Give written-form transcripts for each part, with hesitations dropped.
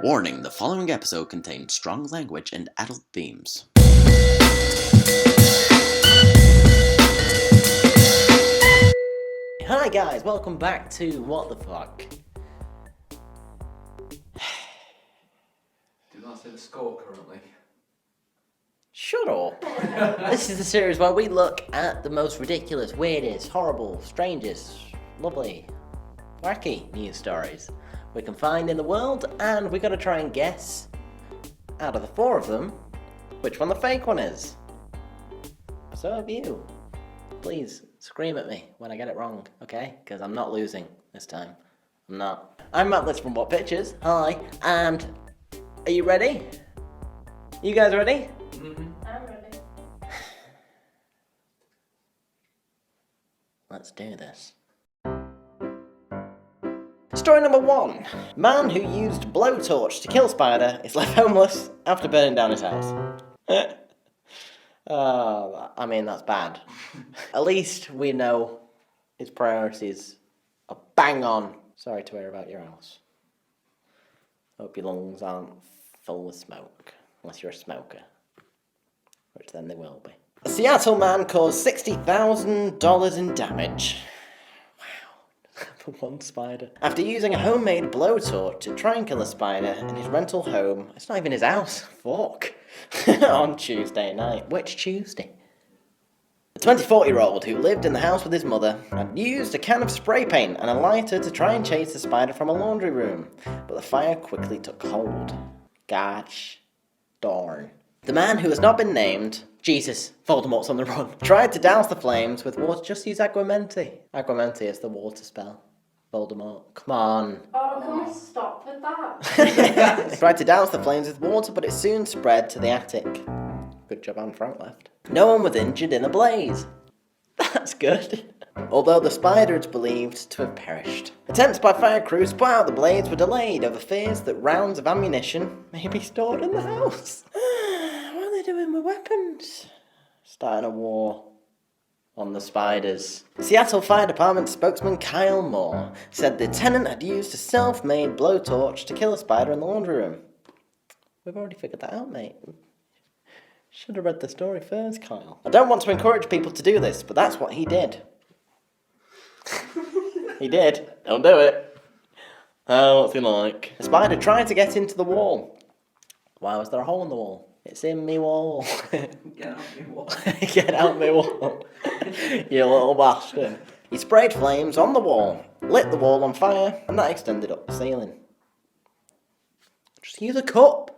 Warning, the following episode contains strong language and adult themes. Hi guys, welcome back to What the Fuck. Do not say the score currently. Shut up. This is the series where we look at the most ridiculous, weirdest, horrible, strangest, lovely, wacky news stories we can find in the world, and we gotta try and guess, out of the four of them, which one the fake one is. So have you. Please scream at me when I get it wrong, okay? Because I'm not losing this time. I'm not. I'm Matt Liss from What Pictures. Hi. And are you ready? You guys ready? Mm-hmm. I'm ready. Let's do this. Story number 1. Man who used blowtorch to kill spider is left homeless after burning down his house. I mean, that's bad. At least we know his priorities are bang on. Sorry to hear about your house. Hope your lungs aren't full of smoke, unless you're a smoker, which then they will be. A Seattle man caused $60,000 in damage. Wow, for one spider. After using a homemade blowtorch to try and kill a spider in his rental home, it's not even his house, fuck, on Tuesday night. Which Tuesday? The 24-year-old who lived in the house with his mother had used a can of spray paint and a lighter to try and chase the spider from a laundry room, but the fire quickly took hold. Gosh darn. The man who has not been named, Jesus, Voldemort's on the run, tried to douse the flames with water. Just use Aguamenti. Aguamenti is the water spell. Voldemort, come on. Oh, can we stop with that? Tried to douse the flames with water, but it soon spread to the attic. Good job Anne Frank left. No one was injured in the blaze. That's good. Although the spider is believed to have perished. Attempts by fire crews to put out the blaze were delayed over fears that rounds of ammunition may be stored in the house. What are they doing with weapons? Starting a war on the spiders. Seattle Fire Department spokesman Kyle Moore said the tenant had used a self-made blowtorch to kill a spider in the laundry room. We've already figured that out, mate. Should have read the story first, Kyle. I don't want to encourage people to do this, but that's what he did. He did. Don't do it. Oh, what's he like? The spider tried to get into the wall. Why was there a hole in the wall? It's in me wall. Get out of your wall. Get out me wall. You little bastard. He sprayed flames on the wall, lit the wall on fire, and that extended up the ceiling. Just use a cup.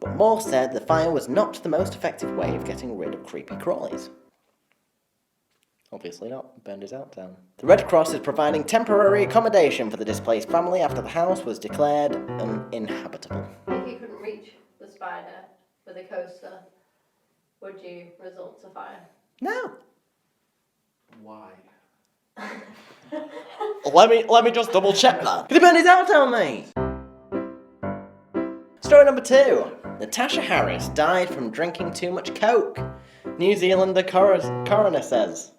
But Moore said the fire was not the most effective way of getting rid of creepy crawlies. Obviously not, burned his house down. The Red Cross is providing temporary accommodation for the displaced family after the house was declared uninhabitable. If you couldn't reach the spider with a coaster, would you resort to fire? No. Why? Let me just double check that. He burned his house down, mate. Story number 2. Tasha Harris died from drinking too much coke. New Zealander coroner says.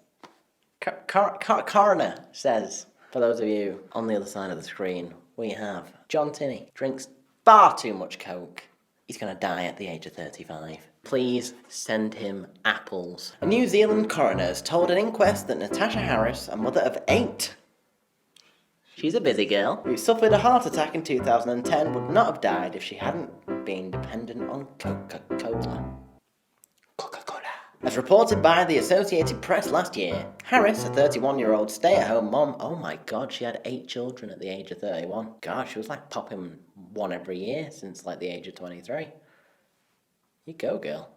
Coroner says. For those of you on the other side of the screen, we have John Tinney. Drinks far too much coke. He's going to die at the age of 35. Please send him apples. A New Zealand coroner has told an inquest that Tasha Harris, a mother of 8, she's a busy girl, who suffered a heart attack in 2010, would not have died if she hadn't been dependent on Coca-Cola. Coca-Cola. As reported by the Associated Press last year, Harris, a 31-year-old stay-at-home mom, oh my god, she had 8 children at the age of 31. God, she was like popping one every year since like the age of 23. You go, girl.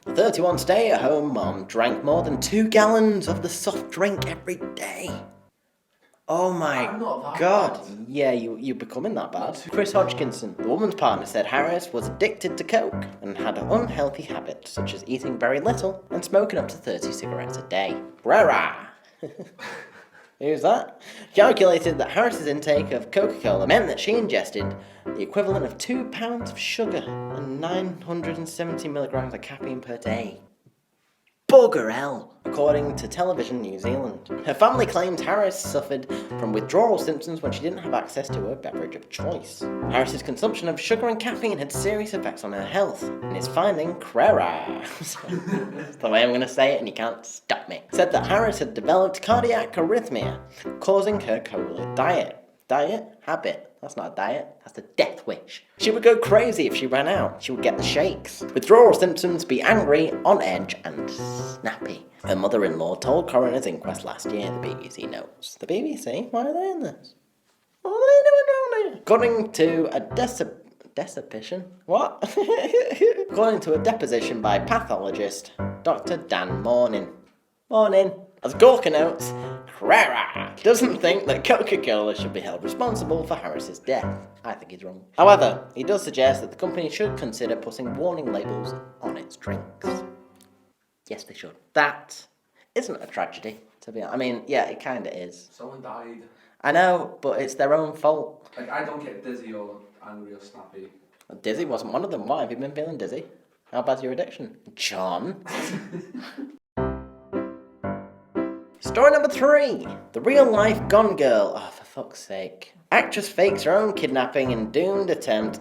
The 31 stay-at-home mom drank more than 2 gallons of the soft drink every day. Oh my I'm not that god. bad. Yeah, you're becoming that bad. Chris Hodgkinson, the woman's partner, said Harris was addicted to coke and had unhealthy habits such as eating very little and smoking up to 30 cigarettes a day. Rah-rah. Who's that? Calculated that Harris's intake of Coca-Cola meant that she ingested the equivalent of 2 pounds of sugar and 970 milligrams of caffeine per day. Bugger hell, according to Television New Zealand. Her family claims Harris suffered from withdrawal symptoms when she didn't have access to her beverage of choice. Harris's consumption of sugar and caffeine had serious effects on her health, and is finding Crera. That's the way I'm going to say it, and you can't stop me. Said that Harris had developed cardiac arrhythmia, causing her habit. That's not a diet, that's a death wish. She would go crazy if she ran out. She would get the shakes. Withdrawal symptoms, be angry, on edge, and snappy. Her mother-in-law told coroner's inquest last year, the BBC notes. The BBC? Why are they in this? What are they doing down there? According to a deposition? What? According to a deposition by pathologist, Dr. Dan Morning. As Gorka notes, Crera doesn't think that Coca-Cola should be held responsible for Harris's death. I think he's wrong. However, he does suggest that the company should consider putting warning labels on its drinks. Yes, they should. That isn't a tragedy, to be honest. I mean, yeah, it kind of is. Someone died. I know, but it's their own fault. Like, I don't get dizzy or angry or snappy. Dizzy wasn't one of them. Why have you been feeling dizzy? How bad's your addiction? John? Story number 3. The real-life Gone Girl. Oh, for fuck's sake. Actress fakes her own kidnapping in doomed attempt.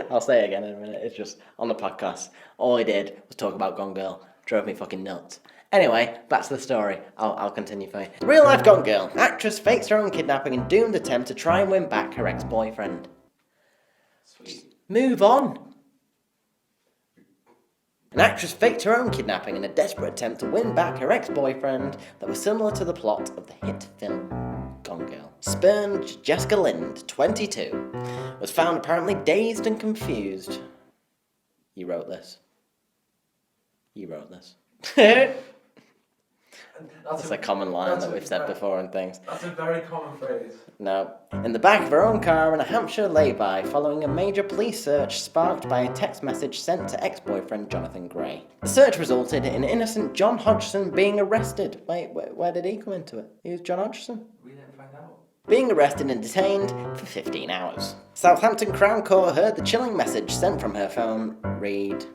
I'll say it again in a minute. It's just on the podcast. All he did was talk about Gone Girl. Drove me fucking nuts. Anyway, back to the story. I'll continue for you. The real-life Gone Girl. Actress fakes her own kidnapping in doomed attempt to try and win back her ex-boyfriend. Sweet. Move on. An actress faked her own kidnapping in a desperate attempt to win back her ex-boyfriend that was similar to the plot of the hit film Gone Girl. Spurned Jessica Lind, 22, was found apparently dazed and confused. You wrote this. That's a common line that we've said before and things. That's a very common phrase. No. In the back of her own car in a Hampshire lay-by following a major police search sparked by a text message sent to ex-boyfriend Jonathan Gray. The search resulted in innocent John Hodgson being arrested. Wait, where did he come into it? He was John Hodgson? We didn't find out. Being arrested and detained for 15 hours. Southampton Crown Court heard the chilling message sent from her phone. Read.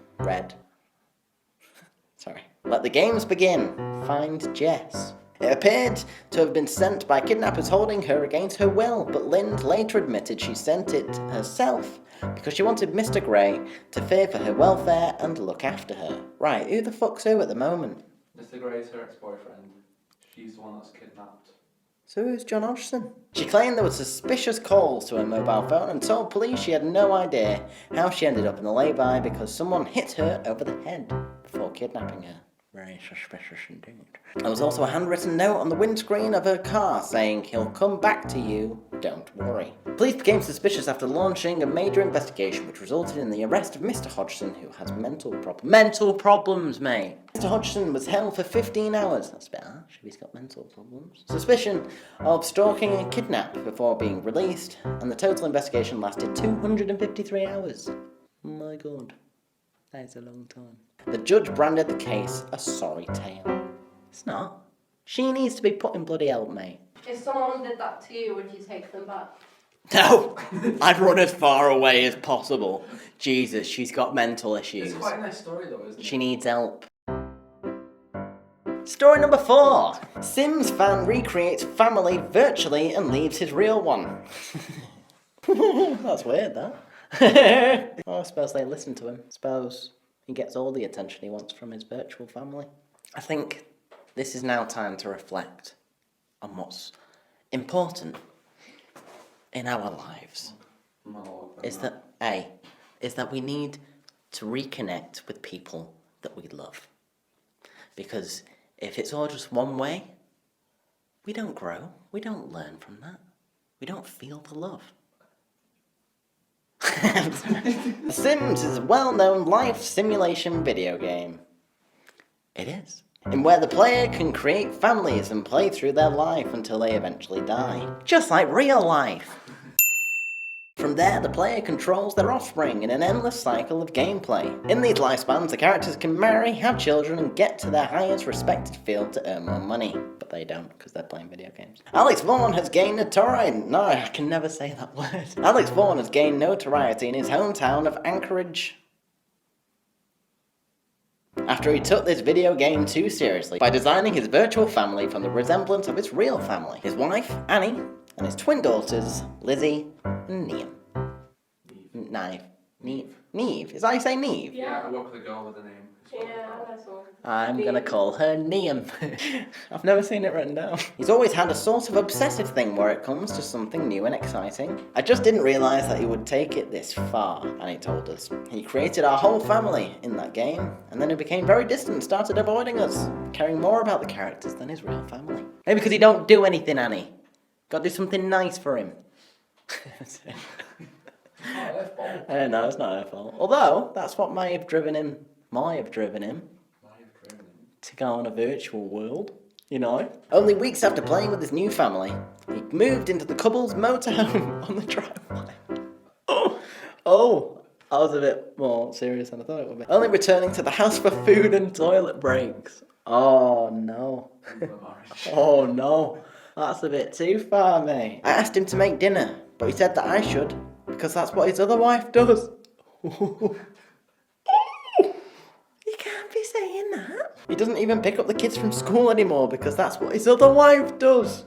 Sorry. Let the games begin. Find Jess. It appeared to have been sent by kidnappers holding her against her will, but Lind later admitted she sent it herself because she wanted Mr. Gray to fear for her welfare and look after her. Right, who the fuck's who at the moment? Mr. Gray's her ex-boyfriend. She's the one that's kidnapped. So who's John Hodgson? She claimed there were suspicious calls to her mobile phone and told police she had no idea how she ended up in the lay-by because someone hit her over the head before kidnapping her. Very suspicious indeed. There was also a handwritten note on the windscreen of her car saying, "He'll come back to you, don't worry." Police became suspicious after launching a major investigation which resulted in the arrest of Mr. Hodgson, who has mental problems, mate. Mr. Hodgson was held for 15 hours. That's a bit harsh if he's got mental problems. Suspicion of stalking and kidnap before being released, and the total investigation lasted 253 hours. Oh my god. That is a long time. The judge branded the case a sorry tale. It's not. She needs to be put in bloody hell, mate. If someone did that to you, would you take them back? No! I'd run as far away as possible. Jesus, she's got mental issues. It's quite a nice story though, isn't it? She needs help. Story number 4. Sims fan recreates family virtually and leaves his real one. That's weird, that. I suppose they listen to him. Suppose he gets all the attention he wants from his virtual family. I think this is now time to reflect on what's important in our lives. Is that we need to reconnect with people that we love. Because if it's all just one way, we don't grow. We don't learn from that. We don't feel the love. The Sims is a well-known life simulation video game. It is. In where the player can create families and play through their life until they eventually die. Just like real life. From there, the player controls their offspring in an endless cycle of gameplay. In these lifespans, the characters can marry, have children, and get to their highest respected field to earn more money. But they don't, because they're playing video games. Alex Vaughan has gained notoriety. No, I can never say that word. Alex Vaughan has gained notoriety in his hometown of Anchorage after he took this video game too seriously by designing his virtual family from the resemblance of his real family. His wife, Annie, and his twin daughters, Lizzie and Niamh. Neve. Is that how you say Neve? Yeah, I work with a girl with a name. Yeah, that's all. I'm gonna call her Niamh. I've never seen it written down. He's always had a sort of obsessive thing where it comes to something new and exciting. I just didn't realise that he would take it this far, and he told us. He created our whole family in that game, and then he became very distant, started avoiding us, caring more about the characters than his real family. Maybe because he don't do anything, Annie. Gotta do something nice for him. No, it's not her fault. Although, that's what might have driven him to go on a virtual world, you know. Only weeks after playing with his new family, he moved into the couple's motorhome on the driveway. Oh, I was a bit more serious than I thought it would be. Only returning to the house for food and toilet breaks. Oh no. Oh no. That's a bit too far, mate. I asked him to make dinner, but he said that I should, because that's what his other wife does. You can't be saying that. He doesn't even pick up the kids from school anymore because that's what his other wife does.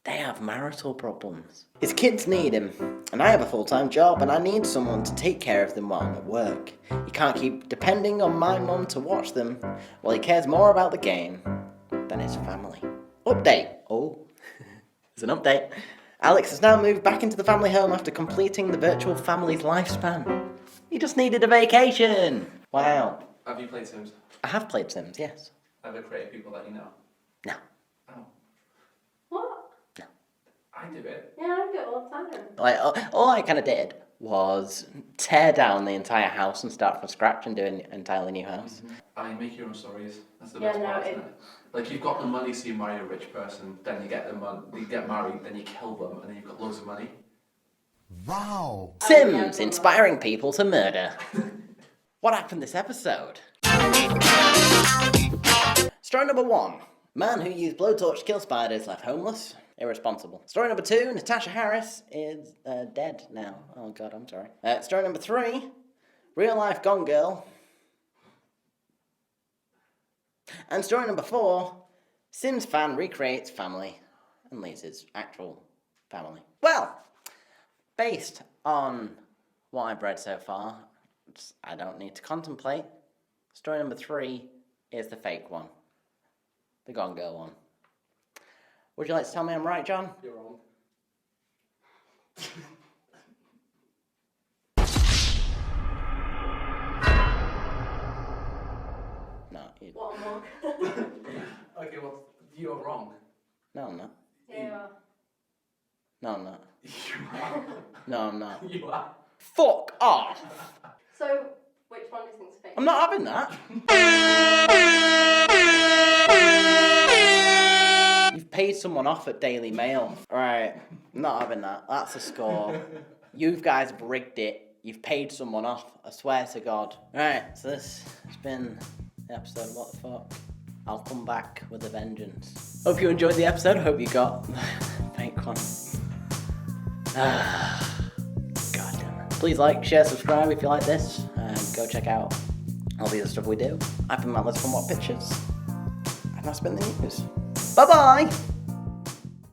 They have marital problems. His kids need him, and I have a full-time job, and I need someone to take care of them while I'm at work. He can't keep depending on my mum to watch them, while he cares more about the game than his family. Update. Oh, there's an update. Alex has now moved back into the family home after completing the virtual family's lifespan. He just needed a vacation. Wow. Have you played Sims? I have played Sims, yes. Ever created people that you know? No. Oh. What? No. I do it. Yeah, I do it all the time. Like, all I kind of did was tear down the entire house and start from scratch and do an entirely new house. I mean, make your own stories. That's the Yeah, best no, part, isn't it? Like, you've got the money, so you marry a rich person, then you get you get married, then you kill them, and then you've got loads of money. Wow. Sims, inspiring people to murder. What happened this episode? Story number 1. Man who used blowtorch to kill spiders left homeless. Irresponsible. Story number 2. Tasha Harris is dead now. Oh god, I'm sorry. Story number 3. Real life Gone Girl. And story number 4. Sims fan recreates family and leaves his actual family. Well, based on what I've read so far, I don't need to contemplate. Story number 3 is the fake one. The Gone Girl one. Would you like to tell me I'm right, John? You're wrong. No, What am I? Okay, well, you're wrong. no, I'm not. Yeah. No, I'm not. You are. No, I'm not. You are. Fuck off! So, which one do you think's fake? I'm not having that. You've paid someone off at Daily Mail. Right, I'm not having that. That's a score. You guys have rigged it. You've paid someone off. I swear to God. Right, so this has been the episode of What the Fuck. I'll come back with a vengeance. Hope you enjoyed the episode. Hope you got the fake one. God damn it. Please like, share, subscribe if you like this. And go check out all the other stuff we do. I've been Matt from What Pictures. And that's been the news. Bye-bye!